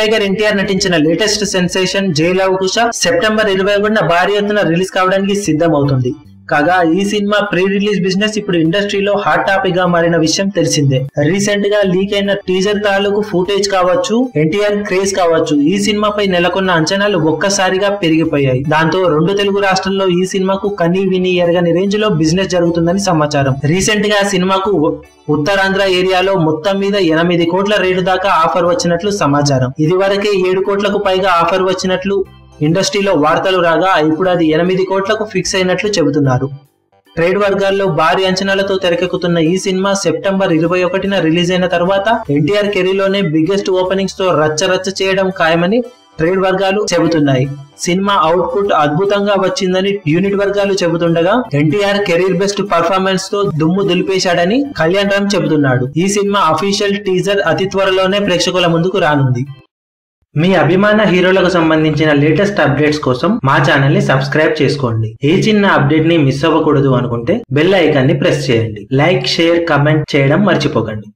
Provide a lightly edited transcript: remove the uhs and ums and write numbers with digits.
Tiger NTR నటించిన latest sensation జై love కుశ September 21న భారీ ఎత్తున రిలీజ్ కావడానికి సిద్ధం అవుతుంది. కాగా ఈ సినిమా ప్రీ రిలీజ్ బిజినెస్ ఇప్పుడు ఇండస్ట్రీలో హాట్ టాపిక్ గా మారిన విషయం తెలిసిందే. రీసెంట్ గా లీక్ అయిన టీజర్ తాలూకు ఫుటేజ్ కావచ్చు, ఎన్టీఆర్ క్రేజ్ కావచ్చు, ఈ సినిమాపై నెలకొన్న అంచనాలు ఒక్కసారిగా పెరిగిపోయాయి. దాంతో 2 తెలుగు రాష్ట్రాల్లో ఈ సినిమాకు కనీ విని ఎరగని రేంజ్ లో బిజినెస్ జరుగుతుందని సమాచారం. రీసెంట్ గా సినిమాకు ఉత్తరాంధ్ర ఏరియాలో మొత్తం మీద 8 కోట్ల రేటు దాకా ఆఫర్ వచ్చినట్లు సమాచారం. ఇది వరకే 7 కోట్లకు పైగా ఆఫర్ వచ్చినట్లు ఇండస్ట్రీలో వార్తలు రాగా ఇప్పుడు అది 8 కోట్లకు ఫిక్స్ అయినట్లు చెబుతున్నారు. ట్రేడ్ వర్గాల్లో భారీ అంచనాలతో తెరకెక్కుతున్న ఈ సినిమా సెప్టెంబర్ 21న రిలీజ్ అయిన తర్వాత ఎన్టీఆర్ కెరీర్లోనే బిగ్గెస్ట్ ఓపెనింగ్స్ తో రచ్చ చేయడం ఖాయమని ట్రేడ్ వర్గాలు చెబుతున్నాయి. సినిమా అవుట్పుట్ అద్భుతంగా వచ్చిందని యూనిట్ వర్గాలు చెబుతుండగా ఎన్టీఆర్ కెరీర్ బెస్ట్ పర్ఫార్మెన్స్ తో దుమ్ము దులిపేశాడని కళ్యాణ్ రామ్ చెబుతున్నాడు. ఈ సినిమా అఫీషియల్ టీజర్ అతి త్వరలోనే ప్రేక్షకుల ముందుకు రానుంది. మీ అభిమాన హీరోలకు సంబంధించిన లేటెస్ట్ అప్డేట్స్ కోసం మా ఛానల్ ని సబ్స్క్రైబ్ చేసుకోండి. ఏ చిన్న అప్డేట్ ని మిస్ అవ్వకూడదు అనుకుంటే బెల్ ఐకాన్ ని ప్రెస్ చేయండి. లైక్, షేర్, కమెంట్ చేయడం మర్చిపోకండి.